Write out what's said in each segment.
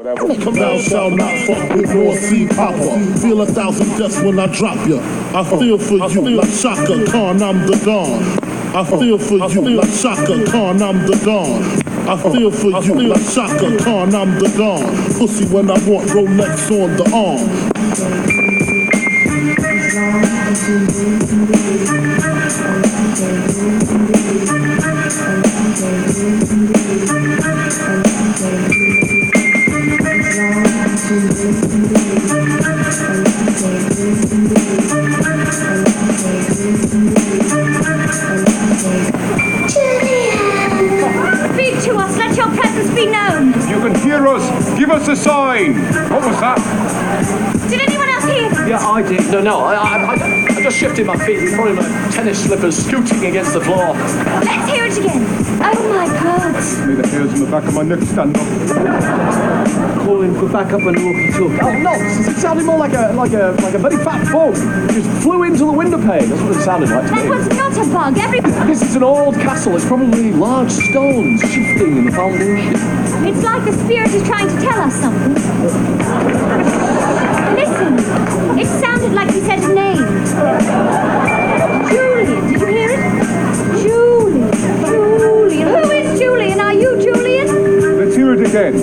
Come thou shalt not fuck with North Sea Papa. Feel 1,000 deaths when I drop ya. I feel for you like Shaka Khan, I'm the Don. I feel for you like Shaka Khan, I'm the Don. I feel for you like Shaka Khan, I'm the Don. Pussy when I want Rolex on the arm. Speak to us, let your presence be known. You can hear us. Give us a sign. What was that? Did anyone else hear that? Yeah, I did. No, I just shifted my feet. Probably my tennis slippers scooting against the floor. Let's hear it again. Oh my God. May the hairs on the back of my neck stand up. Calling for backup and walkie-talkie. Oh, nonsense! It sounded more like a very fat bug. Just flew into the window pane. That's what it sounded like to me. That was not a bug. This is an old castle. It's probably large stones shifting in the foundation. It's like the spirit is trying to tell us something. Listen. It sounded like he said his name. Julian. Did you hear it? Julian. Julian. Who is Julian? Are you Julian? Let's hear it again.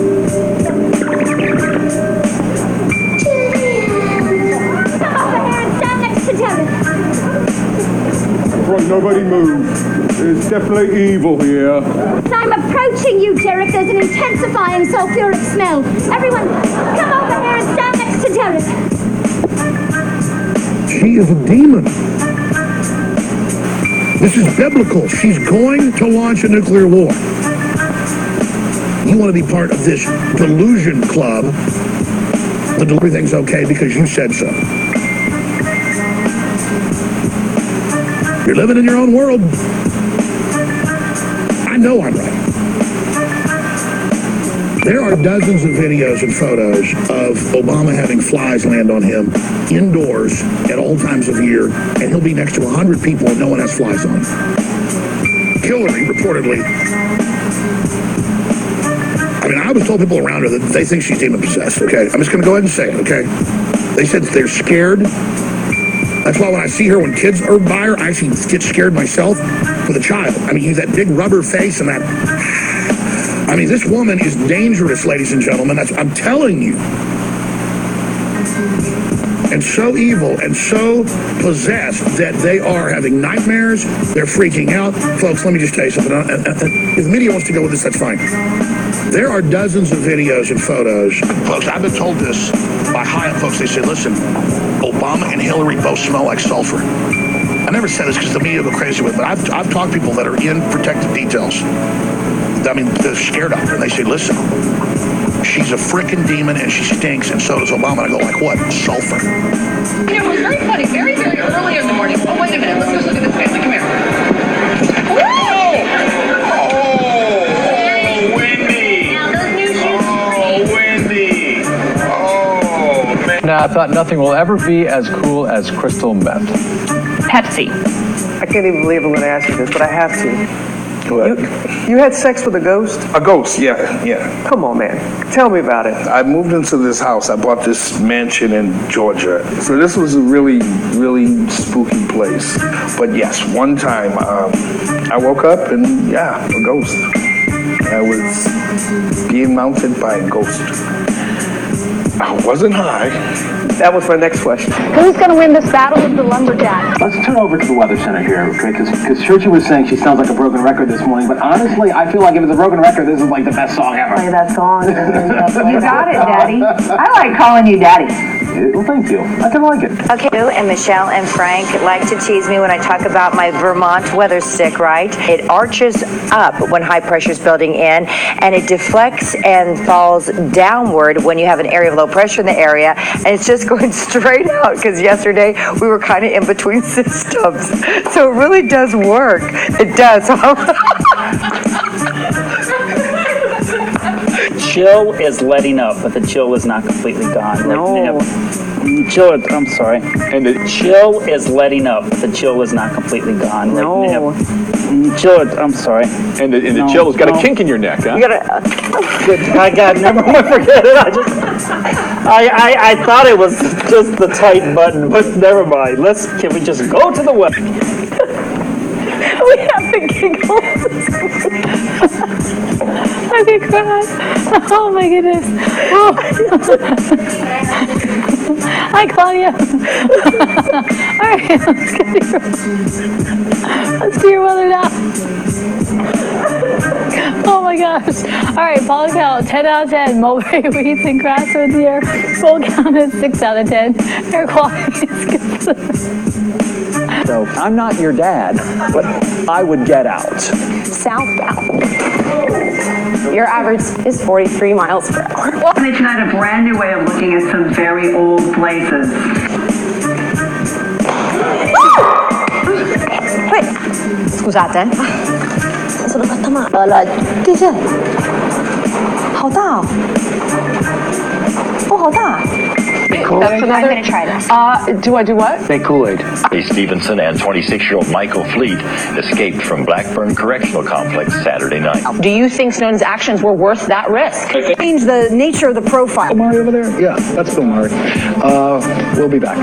Come over here and stand next to Derek. Right, nobody move. There's definitely evil here. I'm approaching you, Derek. There's an intensifying sulfuric smell. Everyone, come over here and stand next to Derek. She is a demon. This is biblical. She's going to launch a nuclear war. You want to be part of this delusion club. Everything's okay because you said so. You're living in your own world. I know I'm right. There are dozens of videos and photos of Obama having flies land on him indoors at all times of year, and he'll be next to 100 people and no one has flies on him. Hillary, reportedly, I was told people around her that they think she's demon possessed, okay? I'm just going to go ahead and say it, okay? They said they're scared. That's why when I see her, when kids are by her, I actually get scared myself for the child. Use that big rubber face and that... this woman is dangerous, ladies and gentlemen. I'm telling you. And so evil and so possessed that they are having nightmares. They're freaking out. Folks, let me just tell you something. If the media wants to go with this, that's fine. There are dozens of videos and photos. Folks, I've been told this by high folks. They say, listen, Obama and Hillary both smell like sulfur. I never say this because the media go crazy with it, but I've talked to people that are in protective details. They're scared of her, and they say, listen, she's a frickin' demon, and she stinks, and so does Obama. And I go, like what? Sulfur. It was very funny, very, very early in the morning. Oh, wait a minute, let's just look at this family. Come here. Oh, Wendy. Now, those new shoes. Oh, Wendy. Oh, man. Now, I thought nothing will ever be as cool as crystal meth. Pepsi. I can't even believe I'm going to ask you this, but I have to. What? You had sex with a ghost? A ghost, yeah. Come on, man. Tell me about it. I moved into this house. I bought this mansion in Georgia. So this was a really, really spooky place. But yes, one time I woke up and a ghost. I was being mounted by a ghost. I wasn't high. That was my next question. Who's going to win this battle of the lumberjacks? Let's turn over to the Weather Center here, okay? Because Churchy was saying she sounds like a broken record this morning, but honestly, I feel like if it's a broken record, this is like the best song ever. Play that song. You got it, Daddy. I like calling you Daddy. Well, thank you. I kind of like it. Okay, and Michelle and Frank like to tease me when I talk about my Vermont weather stick, right? It arches up when high pressure is building in, and it deflects and falls downward when you have an area of low pressure in the area, and it's just going straight out, because yesterday we were kind of in between systems. So it really does work. It does. Chill is letting up, but the chill is not completely gone. No. Chill, I'm sorry. And the chill is letting up. The chill is not completely gone. No. Chill, I'm sorry. And the chill has got a kink in your neck, huh? You gotta. I got never mind. Forget it. I thought it was just the tight button, but never mind. Can we just go to the web? We have to giggle. I'm gonna cry. Oh my goodness. Oh. Hi, Claudia. All right, let's do your weather now. Oh my gosh. All right, ball count 10 out of 10. Mulberry wheats and grassroots here. Full count is 6 out of 10. Air quality is good. So I'm not your dad, but I would get out. Southbound. Your average is 43 miles per hour. Tonight, a brand new way of looking at some very old places. Scusate. Sono fatta male. Che c'è? 好大哦。哦，好大。I'm going to try this. Do I do what? Say Kool-Aid. Lee Stevenson and 26-year-old Michael Fleet escaped from Blackburn Correctional Complex Saturday night. Do you think Snowden's actions were worth that risk? Change the nature of the profile. Bill Murray over there? Yeah, that's Bill Murray. We'll be back.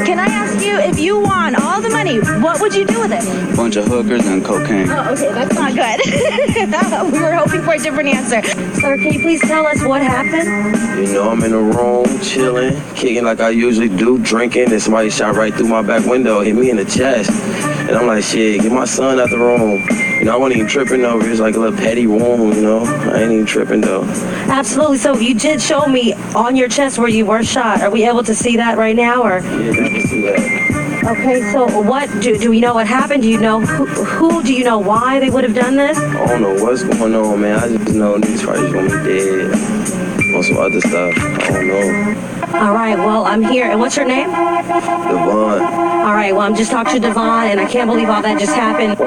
Can I ask you, if you won all the money, what would you do with it? Bunch of hookers and cocaine. Oh, okay, that's not good. We were hoping for a different answer. Sir, can you please tell us what happened? You know, I'm in a room, chilling, kicking like I usually do, drinking, and somebody shot right through my back window, hit me in the chest. And I'm like, shit, get my son out the room. You know, I wasn't even tripping over. It was like a little petty wound, you know. I ain't even tripping, though. Absolutely. So you did show me on your chest where you were shot. Are we able to see that right now, or? Yeah, I can see that. Okay, so what, do we know what happened? Do you know who do you know why they would have done this? I don't know what's going on, man. I just know niggas probably just want me dead. On some other stuff. I don't know. All right, well, I'm here. And what's your name? Devon. All right, well, I'm just talking to Devon, and I can't believe all that just happened.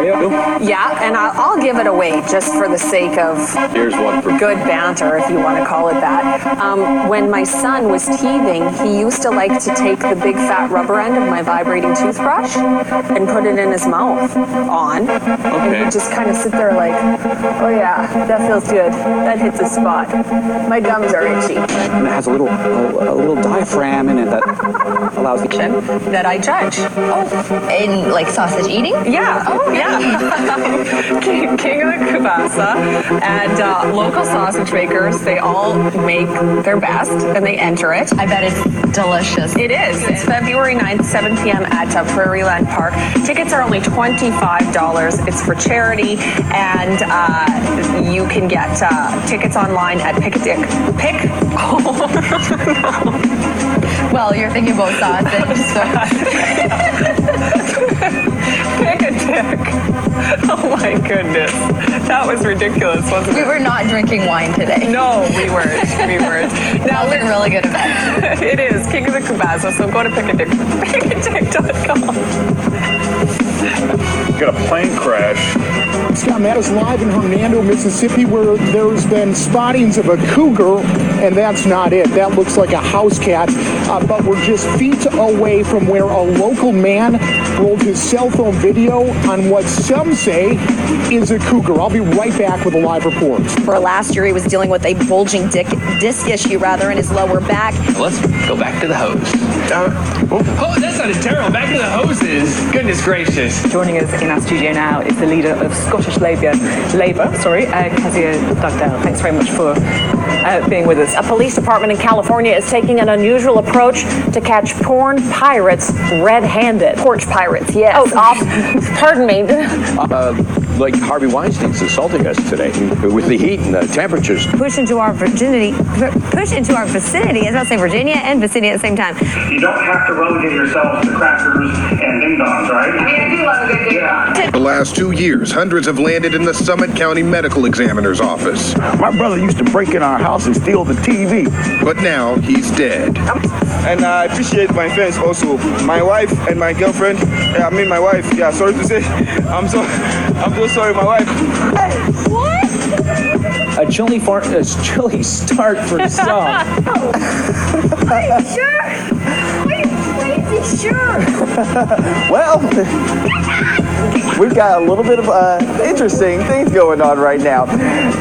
Yeah, and I'll give it away just for the sake of Here's one for good banter, if you want to call it that. When my son was teething, he used to like to take the big fat rubber end of my vibrating toothbrush and put it in his mouth on. And he'd just kind of sit there like, oh yeah, that feels good. That hits a spot. My gums are itchy. And it has a little diaphragm in it that allows the that I judge. Oh, in like sausage eating? Yeah. Oh, yeah. King of the Kubasa and local sausage makers, they all make their best and they enter it. I bet it's delicious. It is. It's February 9th, 7 p.m. at Prairie Land Park. Tickets are only $25. It's for charity, and you can get tickets online at Well, you're thinking about sausage, so. Pick a dick. Oh my goodness. That was ridiculous, wasn't it? We were not drinking wine today. No, we weren't. We weren't. That was a really good event. It is. King of the Kubasa, so go to pickadick.com. Got a plane crash. Scott Matt is live in Hernando, Mississippi, where there's been spottings of a cougar, and that's not it. That looks like a house cat, but we're just feet away from where a local man rolled his cell phone video on what some say is a cougar. I'll be right back with a live report. For last year, he was dealing with a bulging disc issue, in his lower back. Let's go back to the hose. Oh, that sounded terrible. Back to the hoses. Goodness gracious. Joining us in our studio now is the leader of Scottish Labour, Kezia Dugdale. Thanks very much for being with us. A police department in California is taking an unusual approach to catch porn pirates red-handed. Porch pirates, yes. Oh, pardon me. Like Harvey Weinstein's assaulting us today with the heat and the temperatures. Push into our vicinity, as I'll say Virginia and vicinity at the same time. You don't have to relegate yourselves to crackers and ding-dongs, right? I mean, I do love a good ding-dong. The last 2 years, hundreds have landed in the Summit County Medical Examiner's office. My brother used to break in our house and steal the TV. But now he's dead. And I appreciate my fans also. My wife and my girlfriend, my wife, sorry to say, I'm so sorry, my wife. A chilly start for some. Are you sure? Are you crazy sure? Well, we've got a little bit of interesting things going on right now.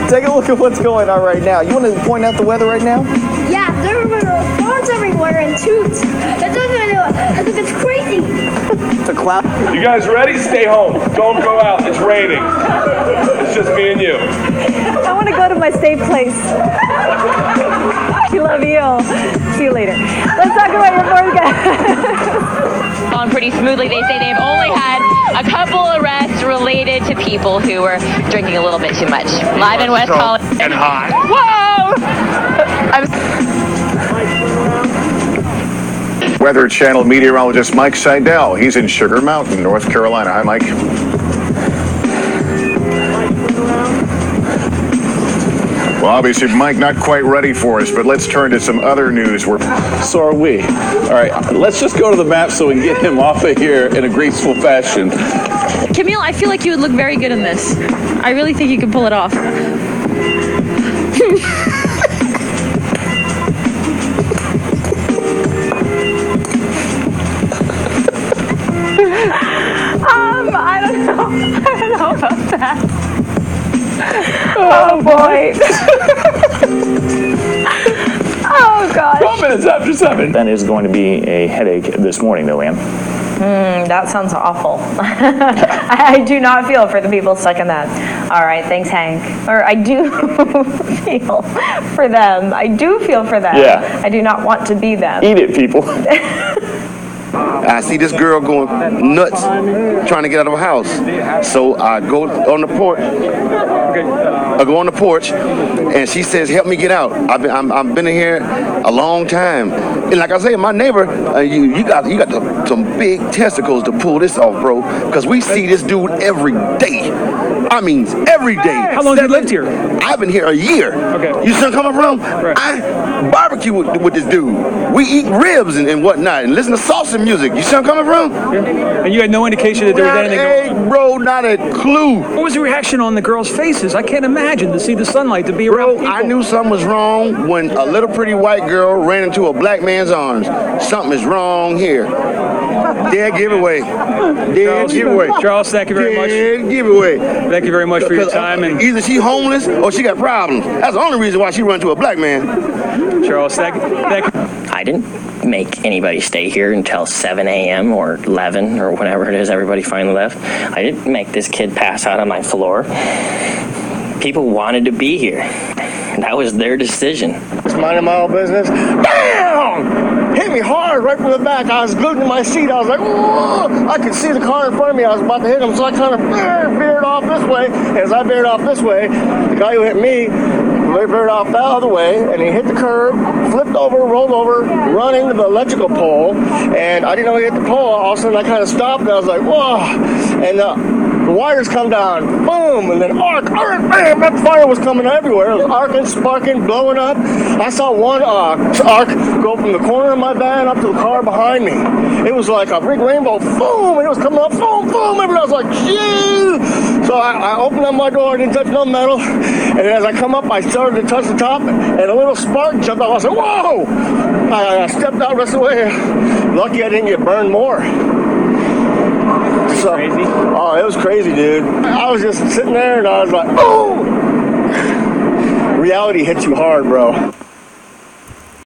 Take a look at what's going on right now. You want to point out the weather right now? Yeah, there are phones everywhere and toots. I think it's crazy. It's a cloud. You guys ready? Stay home. Don't go out. It's raining. It's just me and you. I want to go to my safe place. I love you. See you later. Let's talk about your forecast. On pretty smoothly. They say they've only had a couple arrests related to people who were drinking a little bit too much. Live in West College. And hot. Whoa! Weather Channel meteorologist Mike Seidel. He's in Sugar Mountain, North Carolina. Hi, Mike. Well, obviously, Mike, not quite ready for us, but let's turn to some other news. So are we. All right, let's just go to the map so we can get him off of here in a graceful fashion. Camille, I feel like you would look very good in this. I really think you can pull it off. I don't know about that. Oh boy. Oh God. 12 minutes after 7. That is going to be a headache this morning, though, Ann. That sounds awful. I do not feel for the people stuck in that. All right, thanks, Hank. Or I do feel for them. I do feel for them. Yeah. I do not want to be them. Eat it, people. I see this girl going nuts trying to get out of her house. So I go on the porch. I go on the porch, and she says, "Help me get out. I've been in here a long time." And like I say, my neighbor, you got some big testicles to pull this off, bro. Because we see this dude every day. I mean, every day. How long have you lived here? I've been here a year. Okay. You see where I'm coming from? Right. I barbecue with this dude. We eat ribs and whatnot and listen to salsa music. You see where I'm coming from? Yeah. And you had no indication that there was anything going on? Bro, not a clue. What was the reaction on the girls' faces? I can't imagine to see the sunlight, to be around people. I knew something was wrong when a little pretty white girl ran into a black man's arms. Something is wrong here. Dead giveaway. Dead giveaway. Charles, thank you very much. Dead giveaway. Thank you very much for your time. And either she homeless or she got problems. That's the only reason why she run to a black man. Charles, thank you. I didn't make anybody stay here until 7 a.m. or 11 or whatever it is everybody finally left. I didn't make this kid pass out on my floor. People wanted to be here. That was their decision. Just minding my own business. Bam! Hit me hard right from the back. I was glued to my seat. I was like, whoa! I could see the car in front of me. I was about to hit him, so I kind of veered off this way. And as I veered off this way, the guy who hit me veered off that other way, and he hit the curb, flipped over, rolled over, run into the electrical pole, and I didn't know he hit the pole. All of a sudden, I kind of stopped, and I was like, whoa! And the wires come down, boom, and then arc, bam, that fire was coming everywhere. It was arcing, sparking, blowing up. I saw one arc go from the corner of my van up to the car behind me. It was like a big rainbow, boom, and it was coming up, boom, boom, everybody was like, gee! So I opened up my door, I didn't touch no metal, and as I come up, I started to touch the top, and a little spark jumped out. I was like, whoa! I stepped out the rest of the way. Lucky I didn't get burned more. So, crazy. Oh, it was crazy, dude. I was just sitting there and I was like, oh! Reality hits you hard, bro.